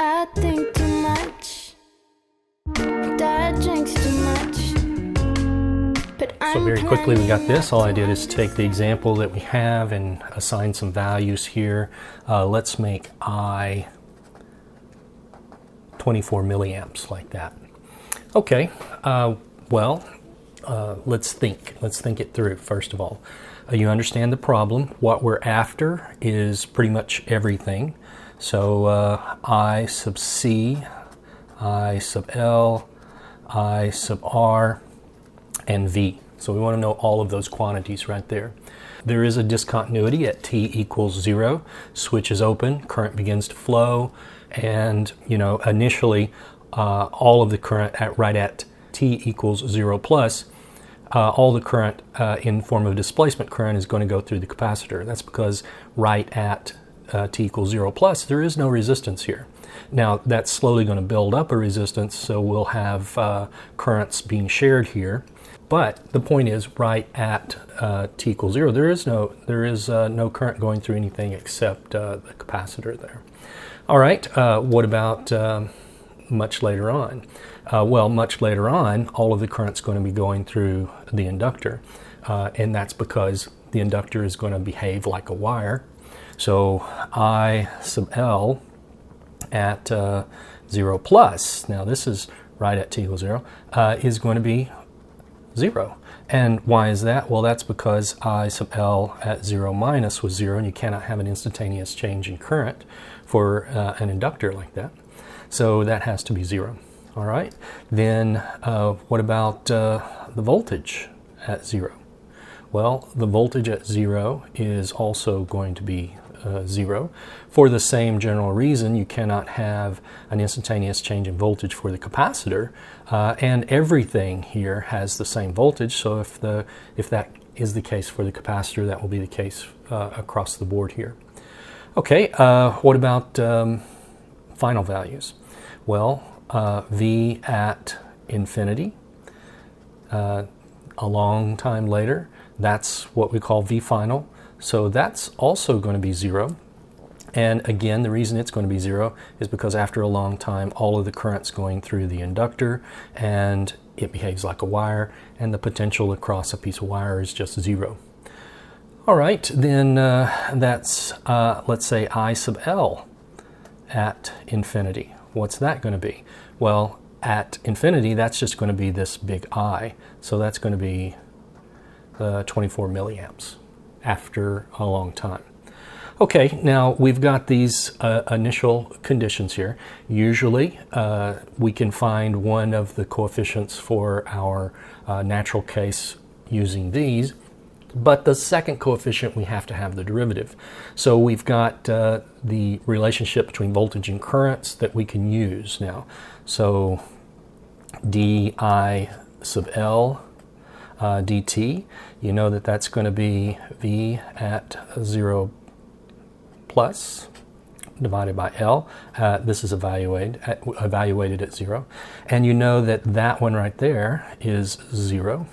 I think too much. Dad drinks too much. So very quickly we got this. All I did is take the example that we have and assign some values here. Let's make I 24 milliamps like that. Okay, let's think it through first of all. You understand the problem. What we're after is pretty much everything. So I sub C, I sub L, I sub R, and V. So we want to know all of those quantities right there. There is a discontinuity at t equals 0. Switch is open, current begins to flow, and initially all of the current right at t equals 0 plus, all the current in form of displacement current is going to go through the capacitor. That's because right at t equals 0 plus, there is no resistance here. Now that's slowly going to build up a resistance, so we'll have currents being shared here. But the point is, right at t equals 0, there is no current going through anything except the capacitor there. All right, what about much later on? Much later on, all of the current's going to be going through the inductor, and that's because the inductor is going to behave like a wire. So I sub L at 0 plus, now this is right at t equals 0, is going to be 0. And why is that? Well, that's because I sub L at 0 minus was 0, and you cannot have an instantaneous change in current for an inductor like that. So that has to be 0. All right. Then what about the voltage at 0? Well, the voltage at 0 is also going to be 0. For the same general reason, you cannot have an instantaneous change in voltage for the capacitor, and everything here has the same voltage. So if that is the case for the capacitor, that will be the case across the board here. Okay, what about final values? Well, V at infinity, a long time later, that's what we call V final. So that's also going to be 0. And again, the reason it's going to be 0 is because after a long time, all of the current's going through the inductor, and it behaves like a wire, and the potential across a piece of wire is just 0. All right, then that's, let's say, I sub L at infinity. What's that going to be? Well, at infinity, that's just going to be this big I. So that's going to be 24 milliamps after a long time. Okay, now we've got these initial conditions here. Usually we can find one of the coefficients for our natural case using these, but the second coefficient we have to have the derivative. So we've got the relationship between voltage and currents that we can use now. So di sub L dt, you know that that's going to be V at 0 plus divided by L. This is evaluated at 0. And you know that that one right there is 0.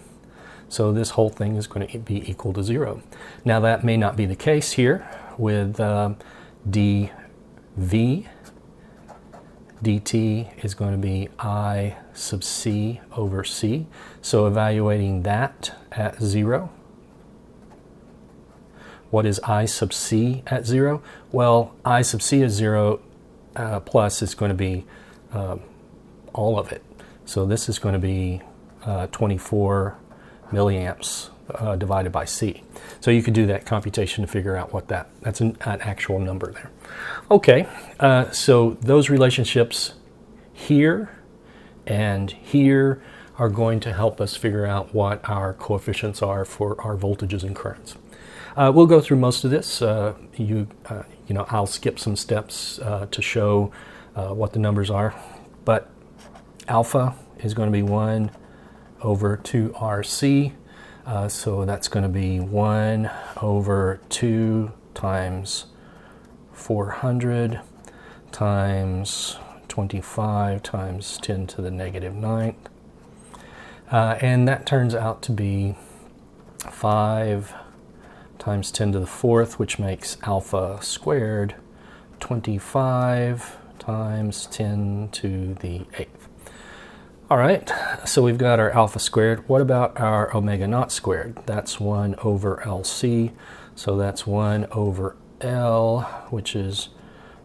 So this whole thing is going to be equal to 0. Now that may not be the case here with dV. dt is going to be I sub C over C. So evaluating that at 0. What is I sub C at 0? Well, I sub C at 0 plus is going to be all of it. So this is going to be 24 milliamps divided by C. So you could do that computation to figure out what that's an actual number there. Okay, so those relationships here and here are going to help us figure out what our coefficients are for our voltages and currents. We'll go through most of this. I'll skip some steps to show what the numbers are, but alpha is going to be 1 over 2 RC, so that's going to be 1 over 2 times 400 times 25 times 10 to the negative 9th, and that turns out to be 5 times 10 to the 4th, which makes alpha squared 25 times 10 to the 8th. All right, so we've got our alpha squared. What about our omega naught squared? That's 1 over LC, so that's 1 over L, which is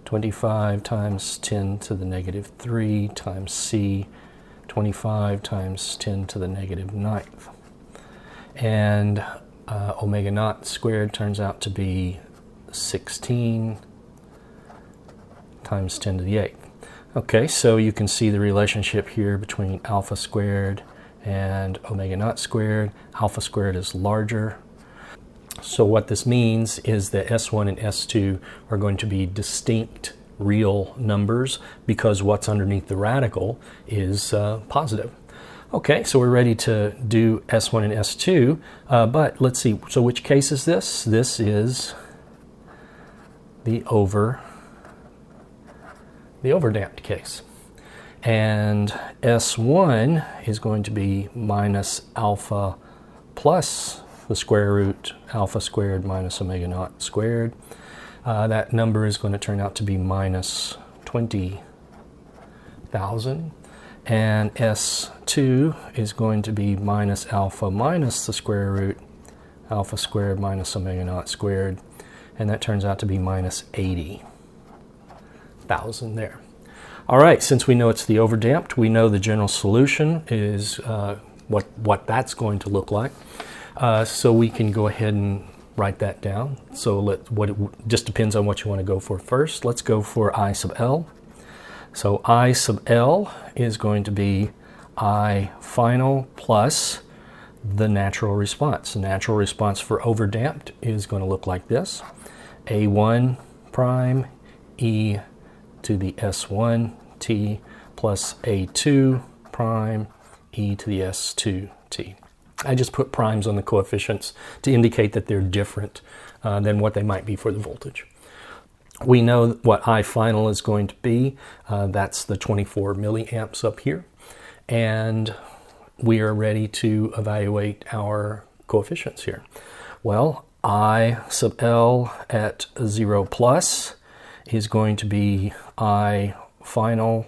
25 times 10 to the negative 3 times C, 25 times 10 to the negative 9th. And omega naught squared turns out to be 16 times 10 to the 8th. Okay, so you can see the relationship here between alpha squared and omega naught squared. Alpha squared is larger. So what this means is that S1 and S2 are going to be distinct real numbers because what's underneath the radical is positive. Okay, so we're ready to do S1 and S2, but let's see, so which case is this? This is the overdamped case. And S1 is going to be minus alpha plus the square root alpha squared minus omega naught squared. That number is going to turn out to be minus 20,000. And S2 is going to be minus alpha minus the square root alpha squared minus omega naught squared. And that turns out to be minus 80,000 there. All right, since we know it's the overdamped, we know the general solution is what that's going to look like. So we can go ahead and write that down. So it just depends on what you want to go for first. Let's go for I sub L. So I sub L is going to be I final plus the natural response. The natural response for overdamped is going to look like this. A1 prime e to the S1 t plus A2 prime e to the S2 t. I just put primes on the coefficients to indicate that they're different than what they might be for the voltage. We know what I final is going to be. That's the 24 milliamps up here. And we are ready to evaluate our coefficients here. Well, I sub L at 0 plus is going to be I final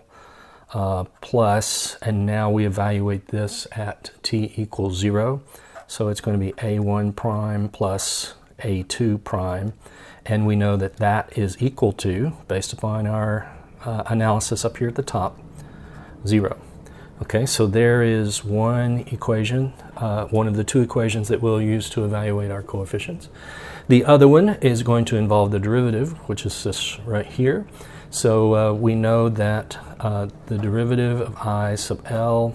plus, and now we evaluate this at t equals 0. So it's going to be A1 prime plus A2 prime. And we know that that is equal to, based upon our analysis up here at the top, 0. Okay, so there is one equation, one of the two equations that we'll use to evaluate our coefficients. The other one is going to involve the derivative, which is this right here. So we know that the derivative of I sub L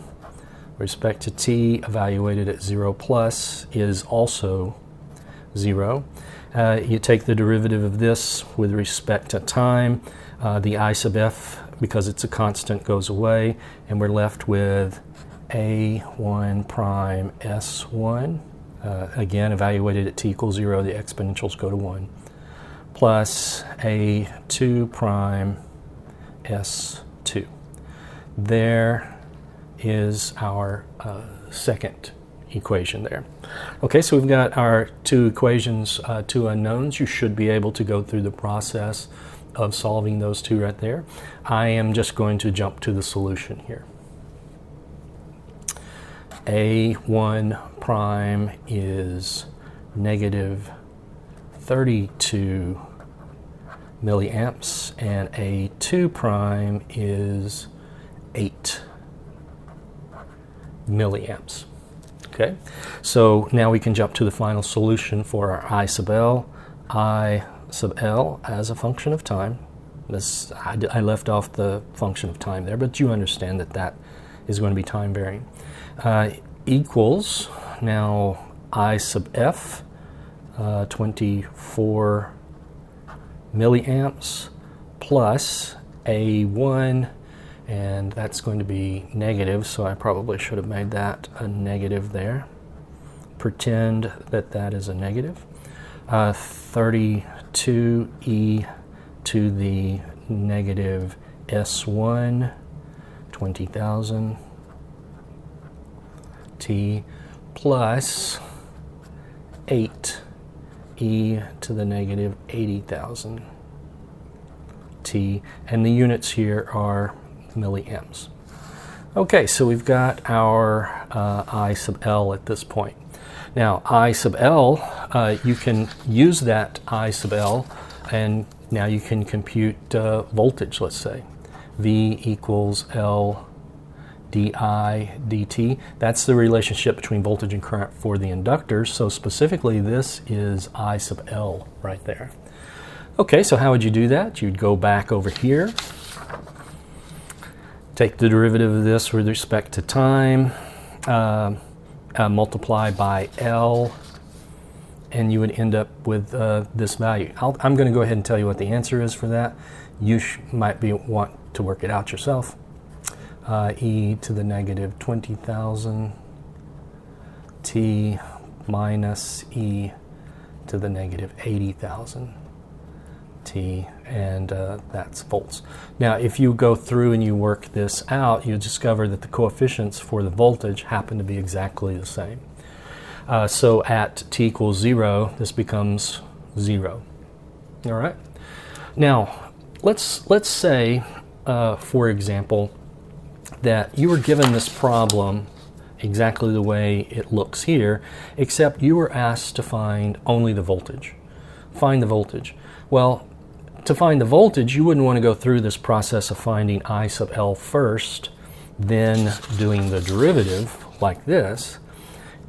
with respect to t evaluated at 0 plus is also 0. You take the derivative of this with respect to time. The I sub f, because it's a constant, goes away, and we're left with A1 prime S1. Again, evaluated at t equals 0, the exponentials go to 1, plus A2 prime S2. There is our second equation there. Okay, so we've got our two equations, two unknowns. You should be able to go through the process of solving those two right there. I am just going to jump to the solution here. A1 prime is negative 32 milliamps, and A2 prime is 8 milliamps. Okay, so now we can jump to the final solution for our I sub L. I sub L as a function of time. I left off the function of time there, but you understand that that is going to be time varying. Equals, now I sub F, 24 milliamps, plus A1, and that's going to be negative, so I probably should have made that a negative there. Pretend that that is a negative. 32e to the negative S1, 20,000 t, plus 8e to the negative 80,000 t. T, and the units here are milliamps. Okay, so we've got our I sub L at this point. Now, I sub L, you can use that I sub L, and now you can compute voltage, let's say. V equals L di dt. That's the relationship between voltage and current for the inductors. So specifically, this is I sub L right there. Okay, so how would you do that? You'd go back over here, take the derivative of this with respect to time, multiply by L, and you would end up with this value. I'm going to go ahead and tell you what the answer is for that. You might want to work it out yourself. E to the negative 20,000 T minus E to the negative 80,000 T, and that's volts. Now, if you go through and you work this out, you discover that the coefficients for the voltage happen to be exactly the same. So at T equals 0, this becomes 0. All right. Now, let's say, for example, that you were given this problem exactly the way it looks here, except you were asked to find only the voltage. Find the voltage. Well, to find the voltage, you wouldn't want to go through this process of finding I sub L first, then doing the derivative like this.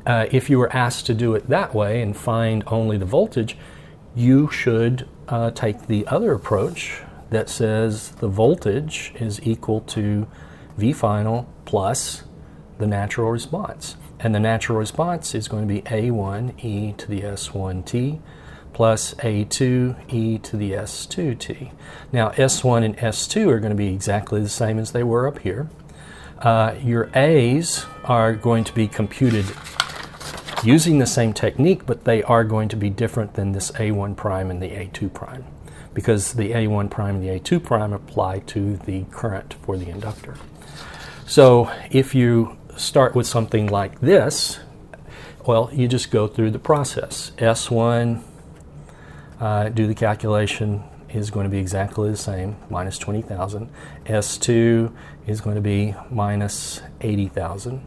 If you were asked to do it that way and find only the voltage, you should take the other approach that says the voltage is equal to V final plus the natural response. And the natural response is going to be A1 e to the S1t plus A2 e to the S2t. Now S1 and S2 are going to be exactly the same as they were up here. Your A's are going to be computed using the same technique, but they are going to be different than this A1 prime and the A2 prime, because the A1 prime and the A2 prime apply to the current for the inductor. So if you start with something like this, well, you just go through the process. S1, do the calculation, is going to be exactly the same, minus 20,000. S2 is going to be minus 80,000.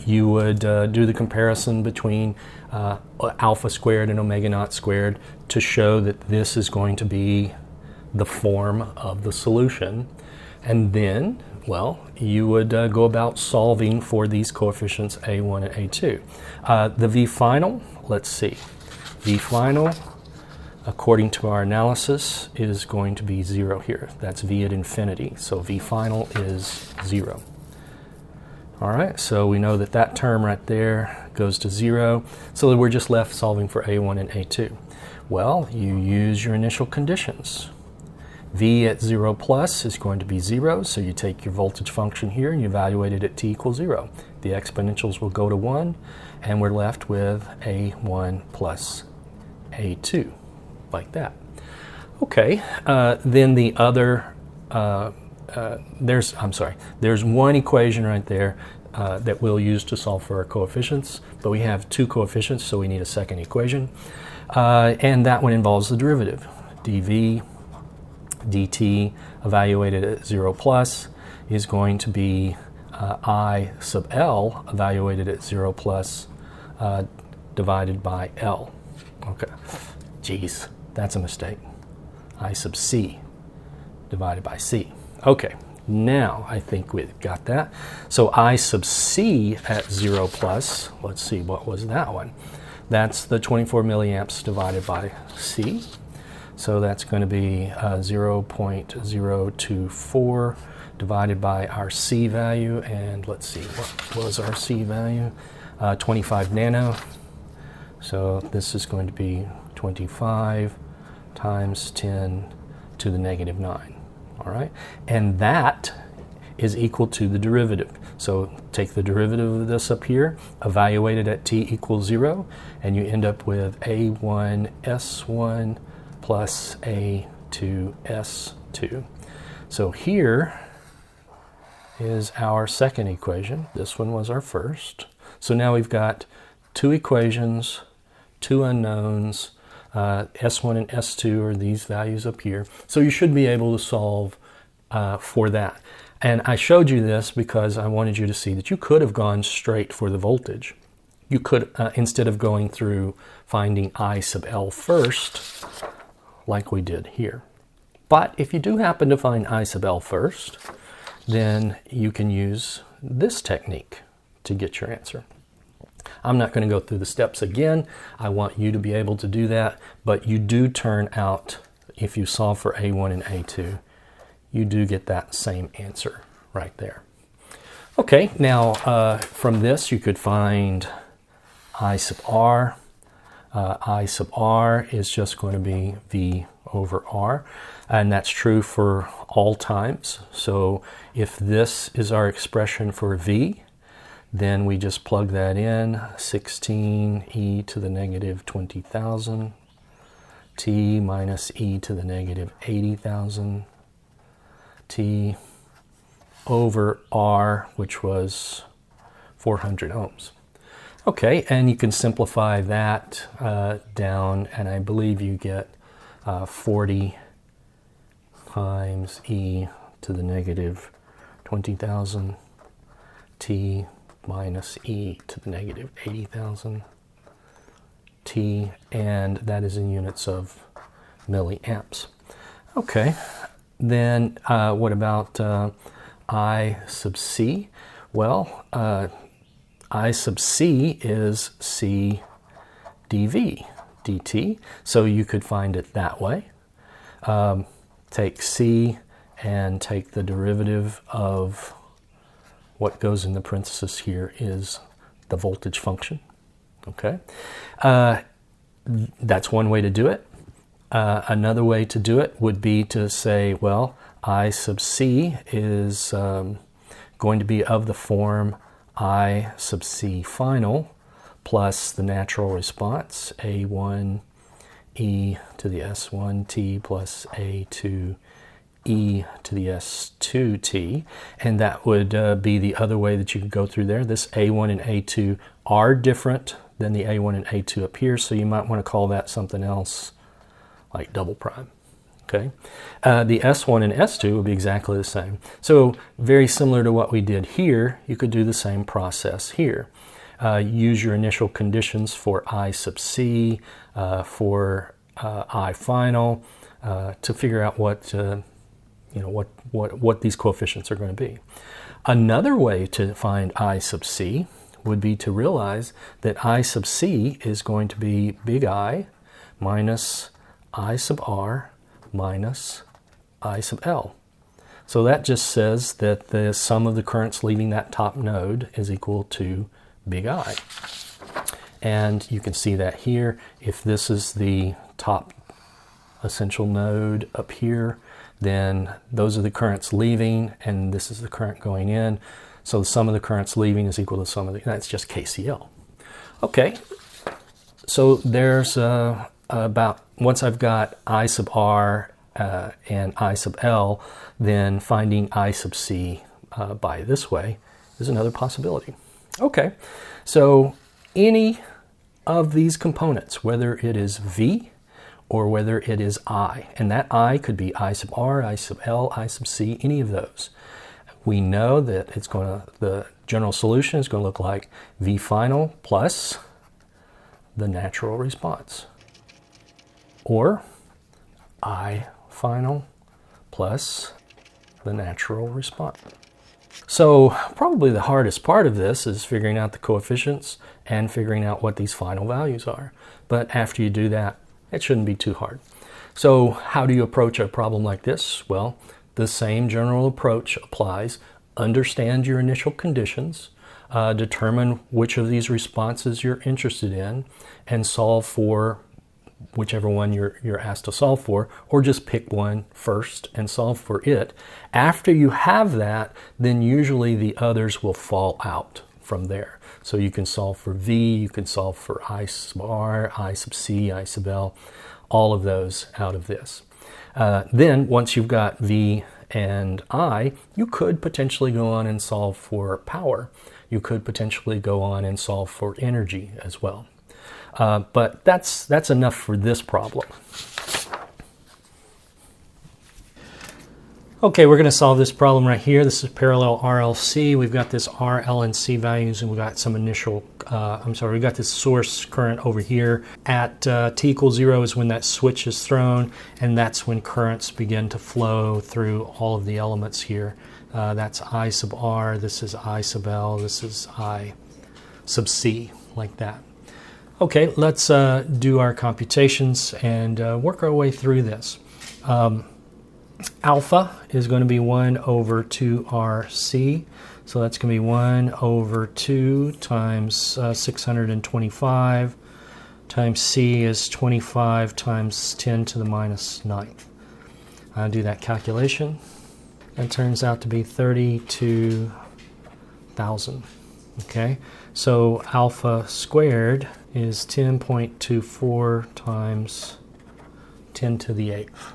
You would do the comparison between alpha squared and omega naught squared to show that this is going to be the form of the solution. And then, well, you would go about solving for these coefficients A1 and A2. The V final, let's see. V final, according to our analysis, is going to be 0 here. That's V at infinity. So V final is 0. All right, so we know that that term right there goes to 0. So we're just left solving for A1 and A2. Well, you use your initial conditions. V at 0 plus is going to be 0, so you take your voltage function here and you evaluate it at t equals 0. The exponentials will go to 1, and we're left with A1 plus A2, like that. Okay, then the other, there's one equation right there that we'll use to solve for our coefficients, but we have two coefficients, so we need a second equation, and that one involves the derivative. dV dt evaluated at 0 plus is going to be I sub L evaluated at 0 plus divided by L. Okay, geez, that's a mistake. I sub C divided by C. Okay, now I think we've got that. So I sub C at 0 plus, let's see, what was that one? That's the 24 milliamps divided by C. So that's going to be 0.024 divided by our C value, and let's see, what was our C value? 25 nano. So this is going to be 25 times 10 to the negative 9. All right, and that is equal to the derivative. So take the derivative of this up here, evaluate it at t equals 0, and you end up with A1 S1 plus A2 S2. So here is our second equation. This one was our first. So now we've got two equations, two unknowns, S1 and S2 are these values up here. So you should be able to solve for that. And I showed you this because I wanted you to see that you could have gone straight for the voltage. You could, instead of going through finding I sub L first, like we did here. But if you do happen to find I sub L first, then you can use this technique to get your answer. I'm not going to go through the steps again. I want you to be able to do that, but you do turn out, if you solve for A1 and A2, you do get that same answer right there. Okay, now from this you could find I sub R. I sub R is just going to be V over R, and that's true for all times. So if this is our expression for V, then we just plug that in, 16 e to the negative 20,000 t minus e to the negative 80,000 t over R, which was 400 ohms. Okay, and you can simplify that down, and I believe you get 40 times e to the negative 20,000 t minus e to the negative 80,000 t, and that is in units of milliamps. Okay, then what about I sub c? Well, I sub c is c dv dt, so you could find it that way. Take c and take the derivative of what goes in the parenthesis here is the voltage function. Okay, that's one way to do it. Another way to do it would be to say, well, I sub c is going to be of the form I sub c final plus the natural response, A1 e to the S1 t plus A2 e to the S2 t, and that would be the other way that you could go through there. This A1 and A2 are different than the A1 and A2 up here, so you might want to call that something else like double prime. Okay, the S1 and S2 would be exactly the same. So very similar to what we did here, you could do the same process here. Use your initial conditions for I sub c, for I final, to figure out what what these coefficients are going to be. Another way to find I sub c would be to realize that I sub c is going to be big I minus I sub r minus I sub L. So that just says that the sum of the currents leaving that top node is equal to big I. And you can see that here. If this is the top essential node up here, then those are the currents leaving, and this is the current going in. So the sum of the currents leaving is equal to the sum of the, that's just KCL. Okay, so there's about, once I've got I sub R and I sub L, then finding I sub C by this way is another possibility. Okay, so any of these components, whether it is V or whether it is I, and that I could be I sub R, I sub L, I sub C, any of those, we know that it's going to, the general solution is going to look like V final plus the natural response, or I final plus the natural response. So probably the hardest part of this is figuring out the coefficients and figuring out what these final values are. But after you do that, it shouldn't be too hard. So how do you approach a problem like this? Well, the same general approach applies. Understand your initial conditions, determine which of these responses you're interested in, and solve for whichever one you're asked to solve for, or just pick one first and solve for it. After you have that, then usually the others will fall out from there. So you can solve for V, you can solve for I sub R, I sub C, I sub L, all of those out of this. Then once you've got V and I, you could potentially go on and solve for power. You could potentially go on and solve for energy as well. But that's enough for this problem. Okay, we're going to solve this problem right here. This is parallel RLC. We've got this R, L, and C values, and we've got some initial, we've got this source current over here. At t equals 0 is when that switch is thrown, and that's when currents begin to flow through all of the elements here. That's I sub R, this is I sub L, this is I sub C, like that. Okay, let's do our computations and work our way through this. Alpha is going to be 1 over 2RC, so that's going to be 1 over 2 times 625 times C is 25 times 10 to the minus 9th. I'll do that calculation. That turns out to be 32,000. Okay, so alpha squared is 10.24 times 10 to the 8th.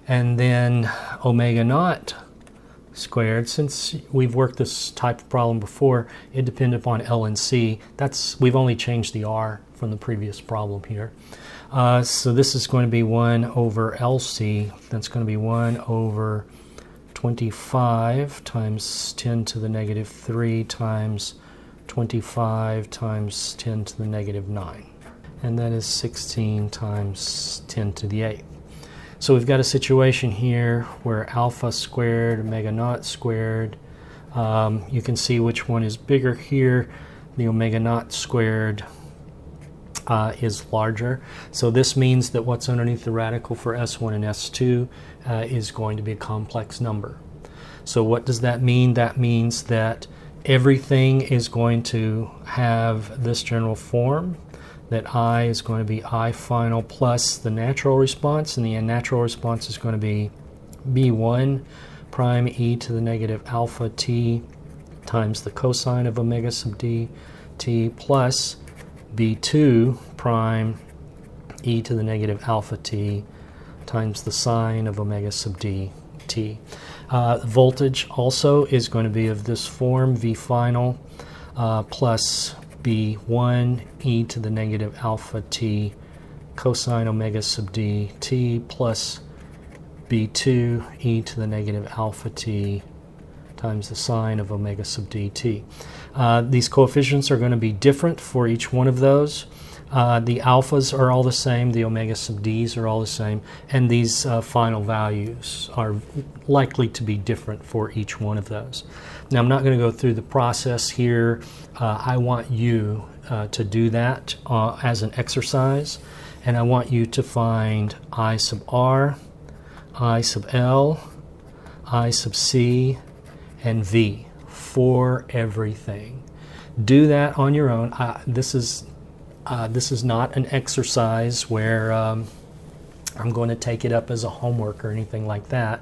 And then omega naught squared, since we've worked this type of problem before, it depended upon L and C. We've only changed the R from the previous problem here. So this is going to be 1 over LC. That's going to be 1 over 25 times 10 to the negative 3 times 25 times 10 to the negative 9. And that is 16 times 10 to the 8th. So we've got a situation here where alpha squared, omega naught squared, you can see which one is bigger here. The omega naught squared is larger. So this means that what's underneath the radical for S1 and S2 is going to be a complex number. So what does that mean? That means that everything is going to have this general form, that I is going to be I final plus the natural response, and the natural response is going to be B1 prime e to the negative alpha t times the cosine of omega sub d t plus B2 prime e to the negative alpha t times the sine of omega sub d t. Voltage also is going to be of this form, V final plus B1 e to the negative alpha t cosine omega sub d t plus B2 e to the negative alpha t times the sine of omega sub dt. These coefficients are going to be different for each one of those. The alphas are all the same, the omega sub d's are all the same, and these final values are likely to be different for each one of those. Now, I'm not going to go through the process here. I want you to do that as an exercise, and I want you to find I sub r, I sub l, I sub c, and v for everything. Do that on your own. This is not an exercise where I'm going to take it up as a homework or anything like that.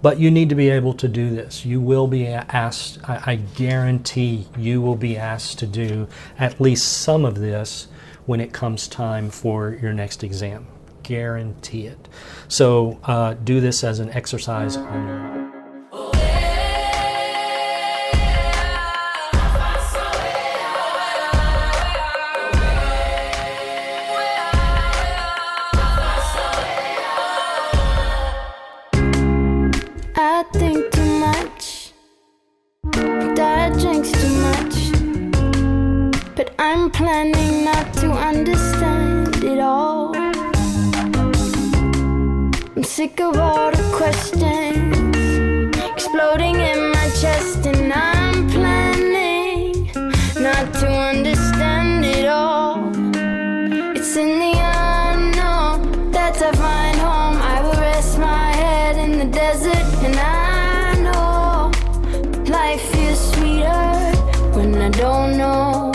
But you need to be able to do this. You will be asked, I guarantee you will be asked to do at least some of this when it comes time for your next exam. Guarantee it. So do this as an exercise on your own. I think too much, Dad drinks too much, but I'm planning not to understand it all. I'm sick of all the questions exploding in my chest, and I'm planning not to understand it all. It's in the unknown that I find home. I will rest my head in the desert, and I know life feels sweeter when I don't know.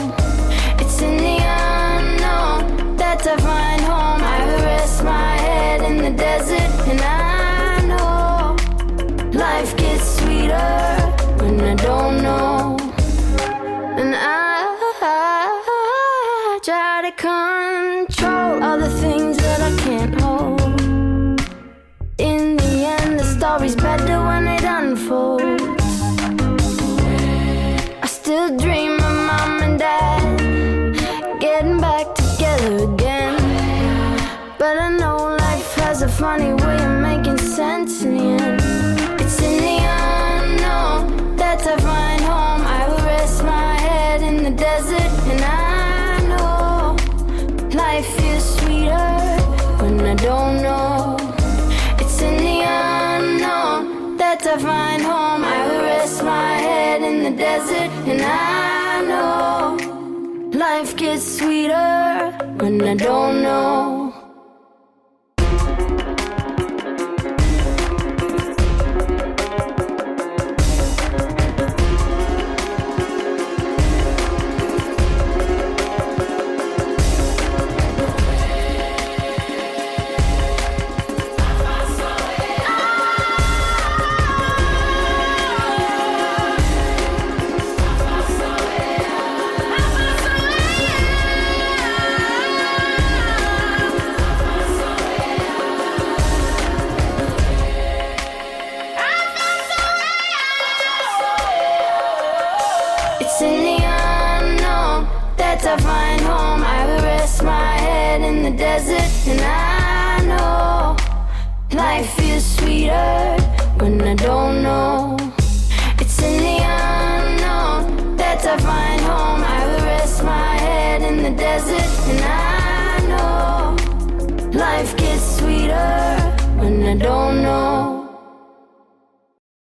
It's in the unknown that I find home. I will rest my head in the desert, and I know life gets sweeter when I don't know. And I try to control all the things that I can't hold. In the end, the story's better when it unfolds. I still dream of mom and dad getting the desert, and I know life gets sweeter when I don't know. It's in the unknown that I find home. I will rest my head in the desert, and I know life feels sweeter when I don't know. It's in the unknown that I find home. I will rest my head in the desert, and I know life gets sweeter when I don't know.